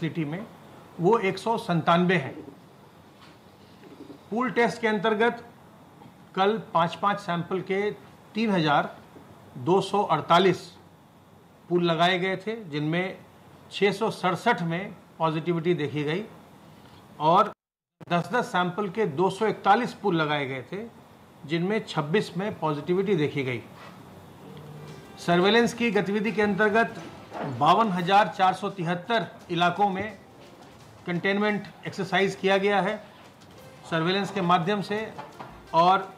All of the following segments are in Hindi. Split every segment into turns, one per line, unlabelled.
फैसिलिटी में वो 197 है। पूल टेस्ट के अंतर्गत कल 5-5 सैंपल के 3248 पूल लगाए गए थे, जिनमें 667 में पॉजिटिविटी देखी गई और 10-10 सैंपल के 241 पूल लगाए गए थे, जिनमें 26 में पॉजिटिविटी देखी गई। सर्वेलेंस की गतिविधि के अंतर्गत 52,473 इलाकों में कंटेनमेंट एक्सरसाइज किया गया है सर्वेलेंस के माध्यम से, और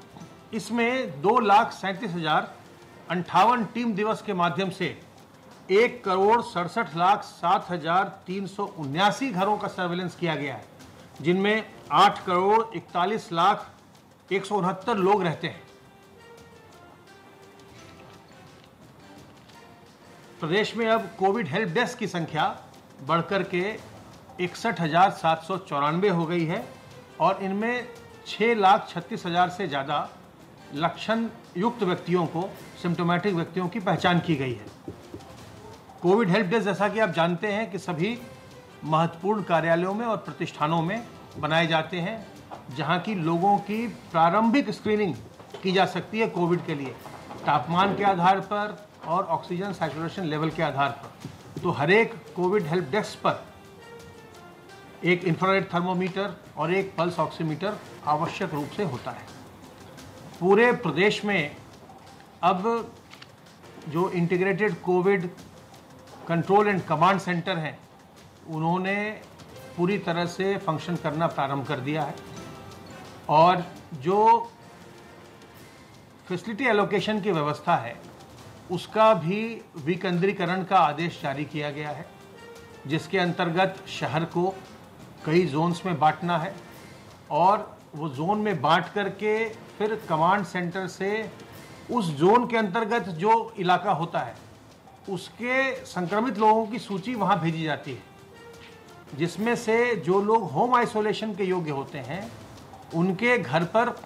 इसमें 2,37,058 टीम दिवस के माध्यम से 1,67,07,379 घरों का सर्वेलेंस किया गया है, जिनमें 8,41,169 लोग रहते हैं। प्रदेश में अब कोविड हेल्प डेस्क की संख्या बढ़कर के 61,794 हो गई है और इनमें 6,36,000 से ज़्यादा लक्षण युक्त व्यक्तियों को, सिम्टोमेटिक व्यक्तियों की पहचान की गई है। कोविड हेल्प डेस्क, जैसा कि आप जानते हैं, कि सभी महत्वपूर्ण कार्यालयों में और प्रतिष्ठानों में बनाए जाते हैं, जहां की लोगों की प्रारंभिक स्क्रीनिंग की जा सकती है कोविड के लिए, तापमान के आधार पर और ऑक्सीजन सैचुरेशन लेवल के आधार पर। तो हर एक कोविड हेल्प डेस्क पर एक इंफ्रारेड थर्मोमीटर और एक पल्स ऑक्सीमीटर आवश्यक रूप से होता है। पूरे प्रदेश में अब जो integrated Covid control and command centre हैं, उन्होंने पूरी तरह से फंक्शन करना प्रारंभ कर दिया है और जो फैसिलिटी एलोकेशन की व्यवस्था है उसका भी विकेंद्रीकरण का आदेश जारी किया गया है, जिसके अंतर्गत शहर को कई जोन्स में बांटना है और वो जोन में बांट करके फिर कमांड सेंटर से उस जोन के अंतर्गत जो इलाका होता है उसके संक्रमित लोगों की सूची वहाँ भेजी जाती है, जिसमें से जो लोग होम आइसोलेशन के योग्य होते हैं उनके घर पर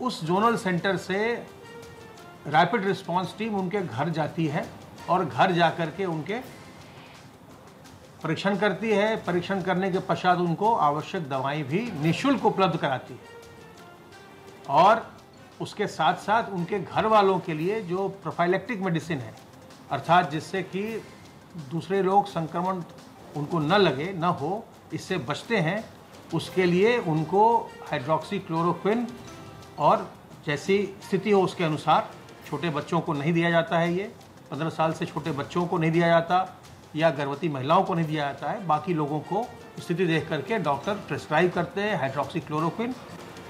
उस जोनल सेंटर से रैपिड रिस्पांस टीम उनके घर जाती है और घर जाकर के उनके परीक्षण करती है। परीक्षण करने के पश्चात उनको आवश्यक दवाएं भी निःशुल्क उपलब्ध कराती है और उसके साथ साथ उनके घर वालों के लिए जो प्रोफाइलेक्टिक मेडिसिन है, अर्थात जिससे कि दूसरे लोग संक्रमण उनको न लगे, न हो, इससे बचते हैं, उसके लिए उनको हाइड्रोक्सीक्लोरोक्विन और जैसी स्थिति हो उसके अनुसार, छोटे बच्चों को नहीं दिया जाता है, ये 15 साल से छोटे बच्चों को नहीं दिया जाता या गर्भवती महिलाओं को नहीं दिया जाता है, बाकी लोगों को स्थिति देख करके डॉक्टर प्रिस्क्राइब करते हैं हाइड्रोक्सीक्लोरोक्विन,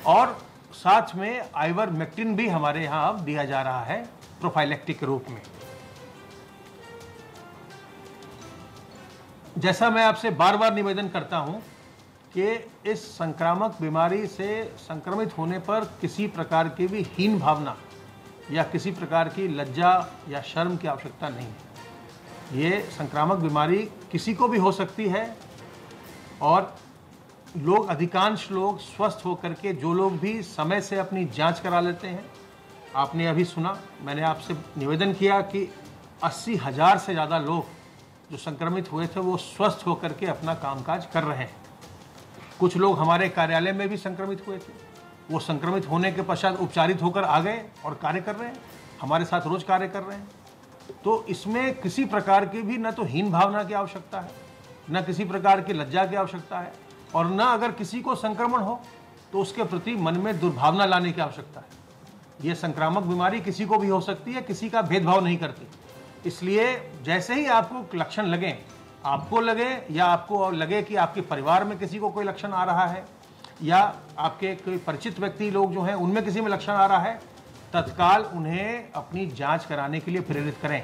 और साथ में आइवरमेक्टिन भी हमारे यहाँ अब दिया जा रहा है प्रोफाइलेक्टिक के रूप में। जैसा मैं आपसे बार बार निवेदन करता हूँ कि इस संक्रामक बीमारी से संक्रमित होने पर किसी प्रकार की भी हीन भावना या किसी प्रकार की लज्जा या शर्म की आवश्यकता नहीं है। ये संक्रामक बीमारी किसी को भी हो सकती है और लोग, अधिकांश लोग स्वस्थ होकर के, जो लोग भी समय से अपनी जांच करा लेते हैं, आपने अभी सुना, मैंने आपसे निवेदन किया कि 80,000 से ज़्यादा लोग जो संक्रमित हुए थे वो स्वस्थ होकर के अपना कामकाज कर रहे हैं। कुछ लोग हमारे कार्यालय में भी संक्रमित हुए थे, वो संक्रमित होने के पश्चात उपचारित होकर आ गए और कार्य कर रहे हैं, हमारे साथ रोज कार्य कर रहे हैं। तो इसमें किसी प्रकार की भी न तो हीन भावना की आवश्यकता है, न किसी प्रकार की लज्जा की आवश्यकता है, और न अगर किसी को संक्रमण हो तो उसके प्रति मन में दुर्भावना लाने की आवश्यकता है। ये संक्रामक बीमारी किसी को भी हो सकती है, किसी का भेदभाव नहीं करती। इसलिए जैसे ही आपको लक्षण लगें, आपको लगे या आपको लगे कि आपके परिवार में किसी को कोई लक्षण आ रहा है या आपके कोई परिचित व्यक्ति लोग जो हैं उनमें किसी में लक्षण आ रहा है, तत्काल उन्हें अपनी जांच कराने के लिए प्रेरित करें,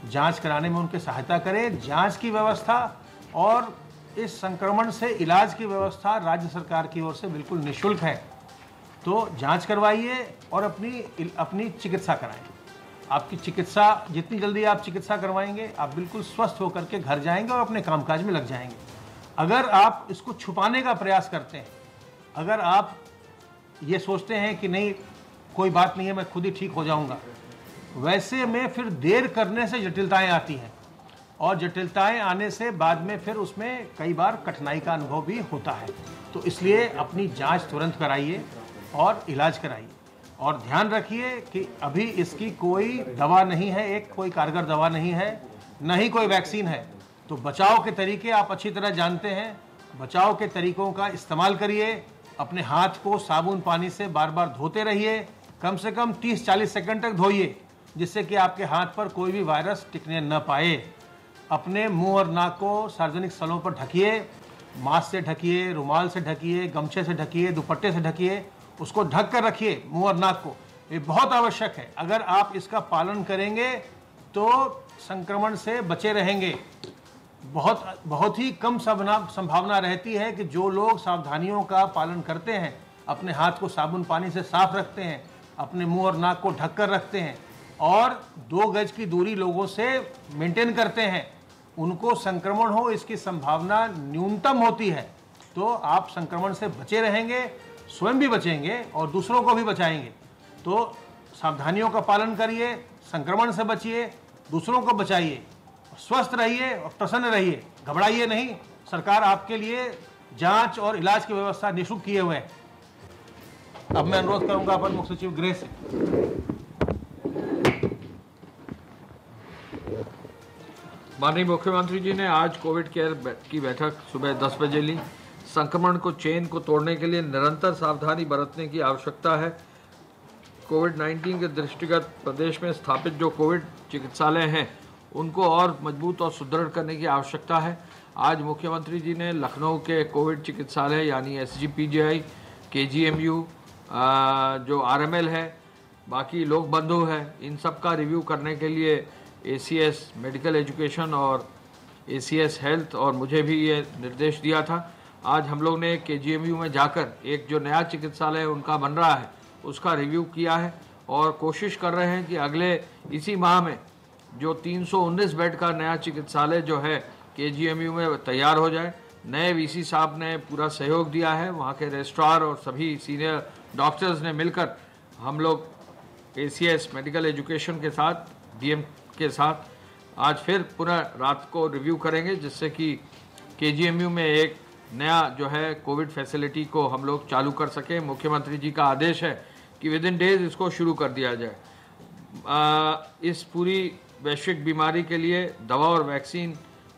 जांच कराने में उनकी सहायता करें। जांच की व्यवस्था और इस संक्रमण से इलाज की व्यवस्था राज्य सरकार की ओर से बिल्कुल निःशुल्क है। तो जांच करवाइए और अपनी चिकित्सा कराएं। आपकी चिकित्सा, जितनी जल्दी आप चिकित्सा करवाएंगे, आप बिल्कुल स्वस्थ होकर के घर जाएंगे और अपने कामकाज में लग जाएंगे। अगर आप इसको छुपाने का प्रयास करते हैं, अगर आप ये सोचते हैं कि नहीं कोई बात नहीं है, मैं खुद ही ठीक हो जाऊंगा, वैसे में फिर देर करने से जटिलताएं आती हैं। और जटिलताएं आने से बाद में फिर उसमें कई बार कठिनाई का अनुभव भी होता है। तो इसलिए अपनी जांच तुरंत कराइए और इलाज कराइए, और ध्यान रखिए कि अभी इसकी कोई दवा नहीं है, एक कोई कारगर दवा नहीं है, न ही कोई वैक्सीन है। तो बचाव के तरीके आप अच्छी तरह जानते हैं, बचाव के तरीकों का इस्तेमाल करिए। अपने हाथ को साबुन पानी से बार बार धोते रहिए, कम से कम 30-40 सेकंड तक धोइए, जिससे कि आपके हाथ पर कोई भी वायरस टिकने न पाए। अपने मुंह और नाक को सार्वजनिक स्थलों पर ढकिए, मास्क से ढकिए, रुमाल से ढकिए, गमछे से ढकिए, दुपट्टे से ढकिए, उसको ढक कर रखिए मुंह और नाक को। ये बहुत आवश्यक है। अगर आप इसका पालन करेंगे तो संक्रमण से बचे रहेंगे। बहुत ही कम संभावना रहती है कि जो लोग सावधानियों का पालन करते हैं, अपने हाथ को साबुन पानी से साफ रखते हैं, अपने मुंह और नाक को ढक कर रखते हैं और 2 गज की दूरी लोगों से मेंटेन करते हैं, उनको संक्रमण हो इसकी संभावना न्यूनतम होती है। तो आप संक्रमण से बचे रहेंगे, स्वयं भी बचेंगे और दूसरों को भी बचाएंगे। तो सावधानियों का पालन करिए, संक्रमण से बचिए, दूसरों को बचाइए, स्वस्थ रहिए और प्रसन्न रहिए, घबराइए नहीं। सरकार आपके लिए जांच और इलाज की व्यवस्था निःशुल्क किए हुए है। अब मैं अनुरोध करूंगा अपर मुख्य सचिव गृह से।
माननीय मुख्यमंत्री जी ने आज कोविड केयर की बैठक सुबह 10 बजे ली। संक्रमण को चेन को तोड़ने के लिए निरंतर सावधानी बरतने की आवश्यकता है। कोविड-19 के दृष्टिगत प्रदेश में स्थापित जो कोविड चिकित्सालय हैं उनको और मजबूत और सुदृढ़ करने की आवश्यकता है। आज मुख्यमंत्री जी ने लखनऊ के कोविड चिकित्सालय यानी SGPGI, KGMU, जो RML है, बाकी लोक बंधु है, इन सब का रिव्यू करने के लिए ACS मेडिकल एजुकेशन और ACS हेल्थ और मुझे भी ये निर्देश दिया था। आज हम लोग ने KGMU में जाकर एक जो नया चिकित्सालय उनका बन रहा है उसका रिव्यू किया है और कोशिश कर रहे हैं कि अगले इसी माह में जो 319 बेड का नया चिकित्सालय जो है KGMU में तैयार हो जाए। नए VC साहब ने पूरा सहयोग दिया है, वहाँ के रजिस्ट्रार और सभी सीनियर डॉक्टर्स ने मिलकर हम लोग ACS मेडिकल एजुकेशन के साथ DM के साथ आज फिर पुनः रात को रिव्यू करेंगे, जिससे कि KGMU में एक नया जो है कोविड फैसिलिटी को हम लोग चालू कर सकें। मुख्यमंत्री जी का आदेश है कि विद इन डेज इसको शुरू कर दिया जाए। इस पूरी वैश्विक बीमारी के लिए दवा और वैक्सीन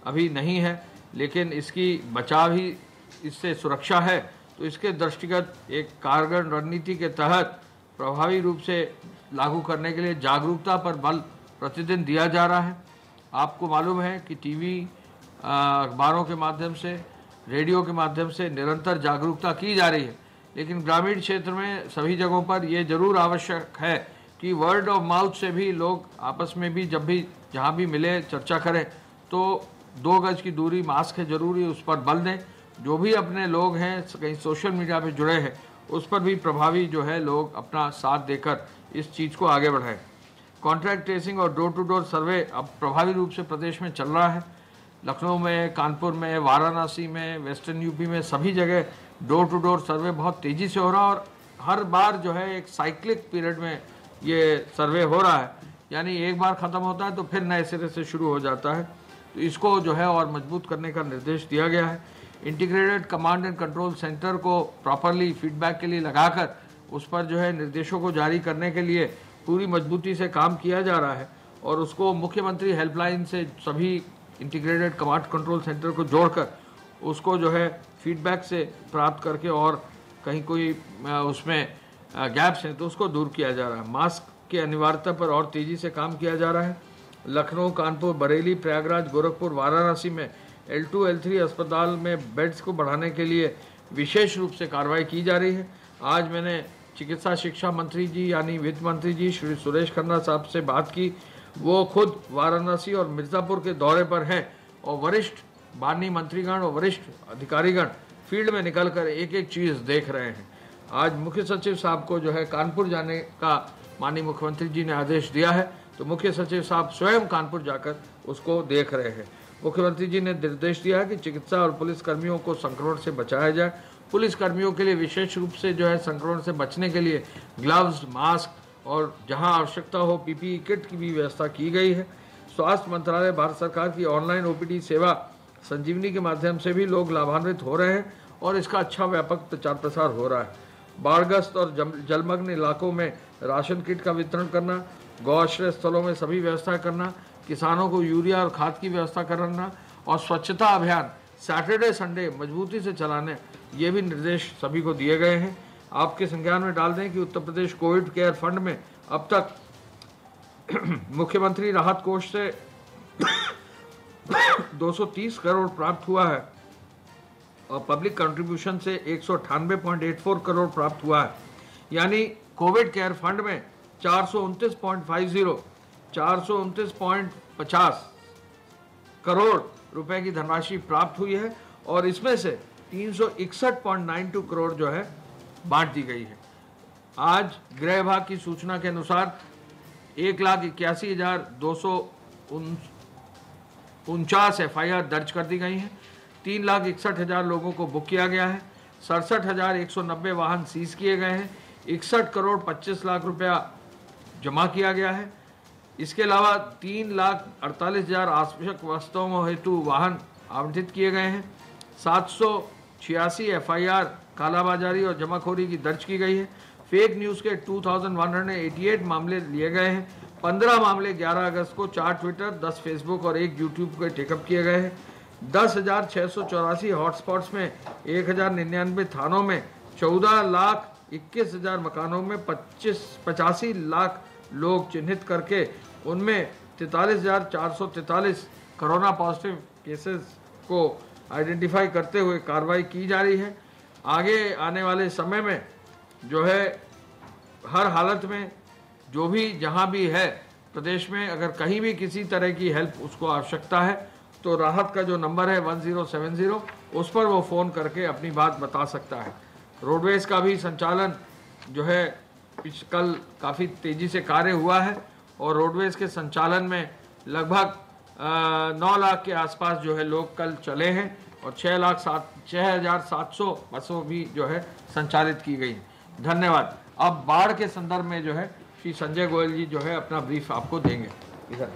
अभी नहीं है, लेकिन इसकी बचाव ही इससे सुरक्षा है। तो इसके दृष्टिगत एक कारगर रणनीति के तहत प्रभावी रूप से लागू करने के लिए जागरूकता पर बल प्रतिदिन दिया जा रहा है। आपको मालूम है कि टीवी, अखबारों के माध्यम से, रेडियो के माध्यम से निरंतर जागरूकता की जा रही है, लेकिन ग्रामीण क्षेत्र में सभी जगहों पर यह जरूर आवश्यक है कि वर्ड ऑफ माउथ से भी लोग आपस में भी जब भी जहाँ भी मिले चर्चा करें तो 2 गज की दूरी, मास्क है जरूरी, उस पर बल दें। जो भी अपने लोग हैं कहीं सोशल मीडिया पे जुड़े हैं उस पर भी प्रभावी जो है लोग अपना साथ देकर इस चीज़ को आगे बढ़ाएं। कॉन्ट्रैक्ट ट्रेसिंग और डोर टू डोर सर्वे अब प्रभावी रूप से प्रदेश में चल रहा है। लखनऊ में, कानपुर में, वाराणसी में, वेस्टर्न यूपी में सभी जगह डोर टू डोर सर्वे बहुत तेज़ी से हो रहा है और हर बार जो है एक साइक्लिक पीरियड में ये सर्वे हो रहा है, यानी एक बार ख़त्म होता है तो फिर नए सिरे से शुरू हो जाता है। तो इसको जो है और मजबूत करने का निर्देश दिया गया है। Integrated command and control centre को प्रॉपरली फीडबैक के लिए लगाकर उस पर जो है निर्देशों को जारी करने के लिए पूरी मजबूती से काम किया जा रहा है और उसको मुख्यमंत्री हेल्पलाइन से सभी इंटीग्रेटेड कमांड कंट्रोल सेंटर को जोड़कर उसको जो है फीडबैक से प्राप्त करके और कहीं कोई उसमें गैप्स हैं तो उसको दूर किया जा रहा है। मास्क की अनिवार्यता पर और तेज़ी से काम किया जा रहा है। लखनऊ, कानपुर, बरेली, प्रयागराज, गोरखपुर, वाराणसी में L2, L3 अस्पताल में बेड्स को बढ़ाने के लिए विशेष रूप से कार्रवाई की जा रही है। आज मैंने चिकित्सा शिक्षा मंत्री जी यानी वित्त मंत्री जी श्री सुरेश खन्ना साहब से बात की। वो खुद वाराणसी और मिर्ज़ापुर के दौरे पर हैं और वरिष्ठ माननीय मंत्रीगण और वरिष्ठ अधिकारीगण फील्ड में निकलकर एक एक चीज़ देख रहे हैं। आज मुख्य सचिव साहब को जो है कानपुर जाने का माननीय मुख्यमंत्री जी ने आदेश दिया है, तो मुख्य सचिव साहब स्वयं कानपुर जाकर उसको देख रहे हैं। मुख्यमंत्री जी ने निर्देश दिया है कि चिकित्सा और पुलिस कर्मियों को संक्रमण से बचाया जाए। पुलिस कर्मियों के लिए विशेष रूप से जो है संक्रमण से बचने के लिए ग्लव्स, मास्क और जहां आवश्यकता हो PPE किट की भी व्यवस्था की गई है। स्वास्थ्य मंत्रालय भारत सरकार की ऑनलाइन ओपीडी सेवा संजीवनी के माध्यम से भी लोग लाभान्वित हो रहे हैं और इसका अच्छा व्यापक प्रचार प्रसार हो रहा है। बाढ़ग्रस्त और जलमग्न इलाकों में राशन किट का वितरण करना, गौआश्रय स्थलों में सभी व्यवस्था करना, किसानों को यूरिया और खाद की व्यवस्था करना और स्वच्छता अभियान सैटरडे संडे मजबूती से चलाने, ये भी निर्देश सभी को दिए गए हैं। आपके संज्ञान में डाल दें कि Uttar Pradesh Covid care fund में अब तक मुख्यमंत्री राहत कोष से 230 करोड़ प्राप्त हुआ है और पब्लिक कंट्रीब्यूशन से 198.84 करोड़ प्राप्त हुआ है। यानी कोविड केयर फंड में 429.50 करोड़ रुपए की धनराशि प्राप्त हुई है और इसमें से 361.92 करोड़ जो है बांट दी गई है। आज गृह विभाग की सूचना के अनुसार 1,81,249 FIR दर्ज कर दी गई हैं। 3,61,000 लोगों को बुक किया गया है। 67,190 वाहन सीज किए गए हैं। 61 करोड़ 25 लाख रुपया जमा किया गया है। इसके अलावा 3,48,000 आवश्यक वस्तुओं हेतु वाहन आवंटित किए गए हैं। 786 FIR कालाबाजारी और जमाखोरी की दर्ज की गई है। फेक न्यूज़ के 2188 मामले लिए गए हैं। 15 मामले 11 अगस्त को 4 ट्विटर, 10 फेसबुक और 1 यूट्यूब के टेकअप किए गए हैं। 10,684 हॉटस्पॉट्स में 1,099 थानों में 14,21,000 मकानों में 85 लाख लोग चिन्हित करके उनमें 43,443 कोरोना पॉजिटिव केसेस को आइडेंटिफाई करते हुए कार्रवाई की जा रही है। आगे आने वाले समय में जो है हर हालत में जो भी जहां भी है प्रदेश में, अगर कहीं भी किसी तरह की हेल्प उसको आवश्यकता है तो राहत का जो नंबर है 1070 उस पर वो फ़ोन करके अपनी बात बता सकता है। रोडवेज का भी संचालन जो है कल काफ़ी तेज़ी से कार्य हुआ है और रोडवेज के संचालन में लगभग 9 लाख के आसपास जो है लोग कल चले हैं और 6,700 बसों भी जो है संचालित की गई। धन्यवाद। अब बाढ़ के संदर्भ में जो है श्री संजय गोयल जी जो है अपना ब्रीफ आपको देंगे। इधर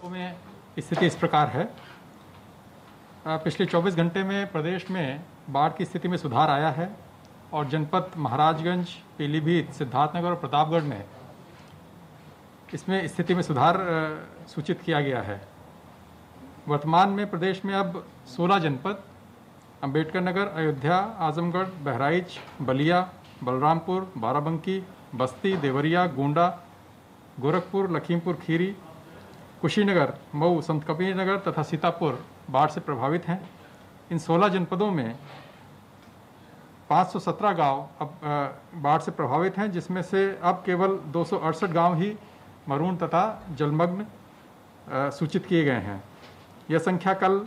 में स्थिति इस प्रकार है। पिछले 24 घंटे में प्रदेश में बाढ़ की स्थिति में सुधार आया है और जनपद महाराजगंज, पीलीभीत, सिद्धार्थनगर और प्रतापगढ़ में इसमें स्थिति में सुधार सूचित किया गया है। वर्तमान में प्रदेश में अब 16 जनपद अंबेडकर नगर, अयोध्या, आजमगढ़, बहराइच, बलिया, बलरामपुर, बाराबंकी, बस्ती, देवरिया, गोंडा, गोरखपुर, लखीमपुर खीरी, कुशीनगर, मऊ, संत कबीर नगर तथा सीतापुर बाढ़ से प्रभावित हैं। इन 16 जनपदों में 517 गांव अब बाढ़ से प्रभावित हैं, जिसमें से अब केवल 268 गांव ही मरून तथा जलमग्न सूचित किए गए हैं। यह संख्या कल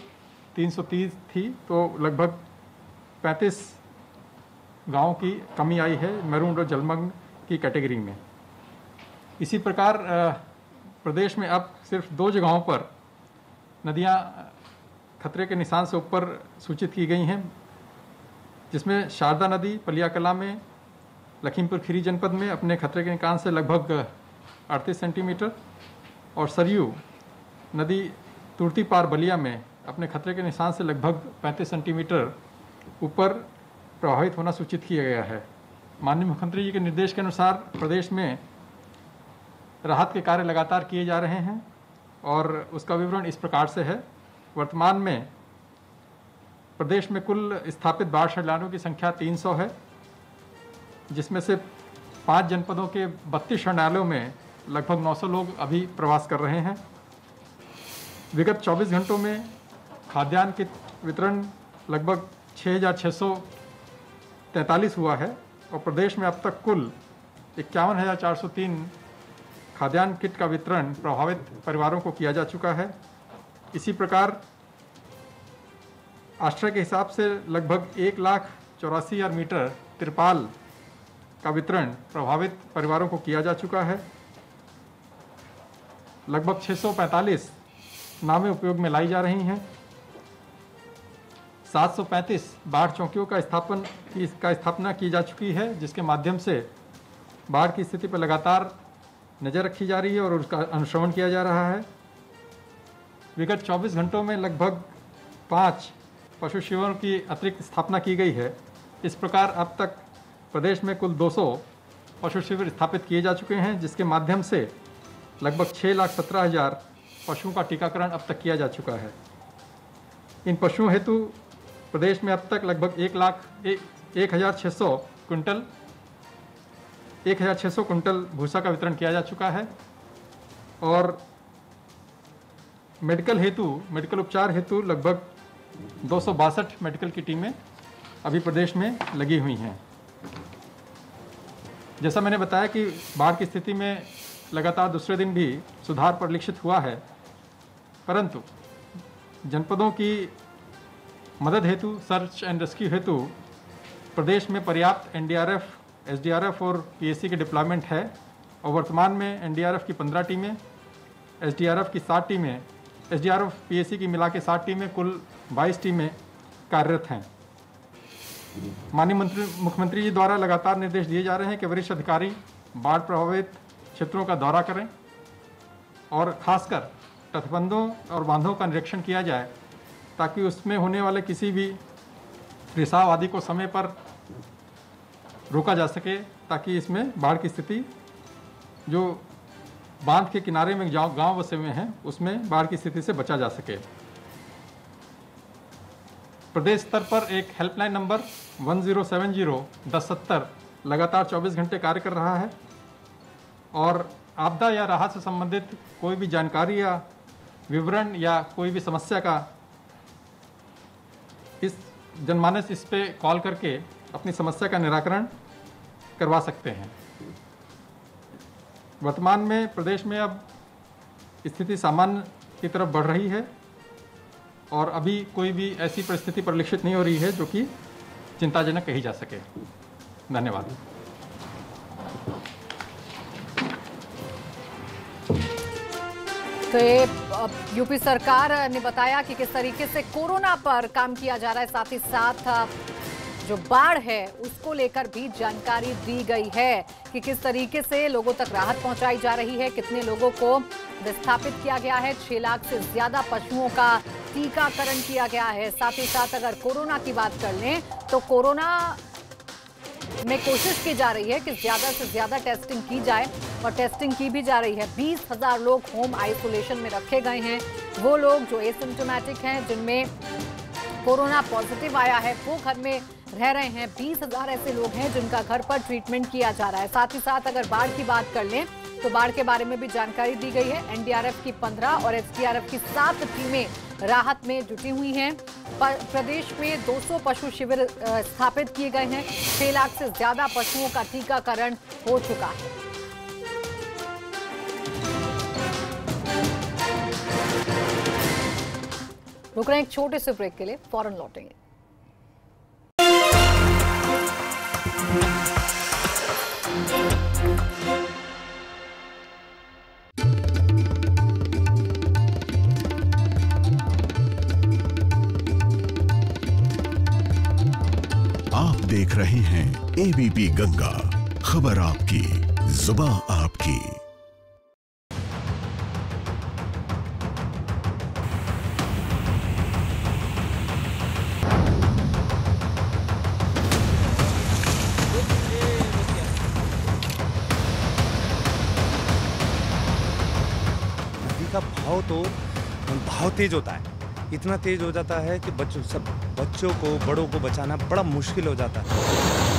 330 थी, तो लगभग 35 गांवों की कमी आई है मरून और जलमग्न की कैटेगरी में। इसी प्रकार प्रदेश में अब सिर्फ 2 जगहों पर नदियां खतरे के निशान से ऊपर सूचित की गई हैं, जिसमें शारदा नदी पलियाकला में लखीमपुर खीरी जनपद में अपने खतरे के निशान से लगभग 38 सेंटीमीटर और सरयू नदी तुर्तीपार बलिया में अपने खतरे के निशान से लगभग 35 सेंटीमीटर ऊपर प्रभावित होना सूचित किया गया है। माननीय मुख्यमंत्री जी के निर्देश के अनुसार प्रदेश में राहत के कार्य लगातार किए जा रहे हैं और उसका विवरण इस प्रकार से है। वर्तमान में प्रदेश में कुल स्थापित बाढ़ शरणार्थियों की संख्या 300 है, जिसमें से 5 जनपदों के 32 शरणालयों में लगभग 900 लोग अभी प्रवास कर रहे हैं। विगत 24 घंटों में खाद्यान्न के वितरण लगभग 6,643 हुआ है और प्रदेश में अब तक कुल 51,403 खाद्यान्न किट का वितरण प्रभावित परिवारों को किया जा चुका है। इसी प्रकार आश्रय के हिसाब से लगभग 1,84,000 मीटर तिरपाल का वितरण प्रभावित परिवारों को किया जा चुका है। लगभग 645 नावें उपयोग में लाई जा रही हैं। 735 बाढ़ चौकियों का स्थापना की जा चुकी है, जिसके माध्यम से बाढ़ की स्थिति पर लगातार नज़र रखी जा रही है और उसका अनुश्रवण किया जा रहा है। विगत 24 घंटों में लगभग 5 पशु शिविरों की अतिरिक्त स्थापना की गई है। इस प्रकार अब तक प्रदेश में कुल 200 पशु शिविर स्थापित किए जा चुके हैं, जिसके माध्यम से लगभग 6,17,000 पशुओं का टीकाकरण अब तक किया जा चुका है। इन पशुओं हेतु प्रदेश में अब तक लगभग 1,600 कुंटल भूसा का वितरण किया जा चुका है और मेडिकल उपचार हेतु लगभग 262 मेडिकल की टीमें अभी प्रदेश में लगी हुई हैं। जैसा मैंने बताया कि बाढ़ की स्थिति में लगातार दूसरे दिन भी सुधार परिलक्षित हुआ है, परंतु जनपदों की मदद हेतु, सर्च एंड रेस्क्यू हेतु प्रदेश में पर्याप्त एनडीआरएफ, एसडीआरएफ और पीएसी के डिप्लॉयमेंट है और वर्तमान में एनडीआरएफ की 15 टीमें, एसडीआरएफ की 7 टीमें, एसडीआरएफ पीएसी की मिला के 7 टीमें, कुल 22 टीमें कार्यरत हैं। माननीय मुख्यमंत्री जी द्वारा लगातार निर्देश दिए जा रहे हैं कि वरिष्ठ अधिकारी बाढ़ प्रभावित क्षेत्रों का दौरा करें और खासकर तटबंधों और बांधों का निरीक्षण किया जाए, ताकि उसमें होने वाले किसी भी रिसाव आदि को समय पर रोका जा सके, ताकि इसमें बाढ़ की स्थिति जो बांध के किनारे में गांव बसे हुए हैं उसमें बाढ़ की स्थिति से बचा जा सके। प्रदेश स्तर पर एक हेल्पलाइन नंबर 1070 लगातार 24 घंटे कार्य कर रहा है और आपदा या राहत से संबंधित कोई भी जानकारी या विवरण या कोई भी समस्या का इस जनमानस इस पे कॉल करके अपनी समस्या का निराकरण करवा सकते हैं। वर्तमान में प्रदेश में अब स्थिति सामान्य की तरफ बढ़ रही है और अभी कोई भी ऐसी परिस्थिति परिलक्षित नहीं हो रही है जो कि चिंताजनक कही जा सके। धन्यवाद।
तो ये यूपी सरकार ने बताया कि किस तरीके से कोरोना पर काम किया जा रहा है, साथ ही साथ जो बाढ़ है उसको लेकर भी जानकारी दी गई है कि किस तरीके से लोगों तक राहत पहुंचाई जा रही है, कितने लोगों को विस्थापित किया गया है, 6 लाख से ज्यादा पशुओं का टीकाकरण किया गया है। साथ ही साथ अगर कोरोना की बात कर लें तो कोरोना में कोशिश की जा रही है कि ज्यादा से ज्यादा टेस्टिंग की जाए और टेस्टिंग की भी जा रही है। 20,000 लोग होम आइसोलेशन में रखे गए हैं। वो लोग जो एसिम्प्टोमेटिक हैं, जिनमें कोरोना पॉजिटिव आया है, वो घर में रह रहे हैं। 20,000 ऐसे लोग हैं जिनका घर पर ट्रीटमेंट किया जा रहा है। साथ ही साथ अगर बाढ़ की बात कर लें तो बाढ़ के बारे में भी जानकारी दी गई है। एनडीआरएफ की 15 और एसडीआरएफ की 7 टीमें राहत में जुटी हुई हैं। प्रदेश में 200 पशु शिविर स्थापित किए गए हैं। 6 लाख से ज्यादा पशुओं का टीकाकरण हो चुका है। रुक रहे हैं एक छोटे से ब्रेक के लिए, फौरन लौटेंगे।
आप देख रहे हैं एबीपी गंगा, खबर आपकी, जुबान आपकी।
भाव तेज होता है, इतना तेज हो जाता है कि बच्चों को, बड़ों को बचाना बड़ा मुश्किल हो जाता है।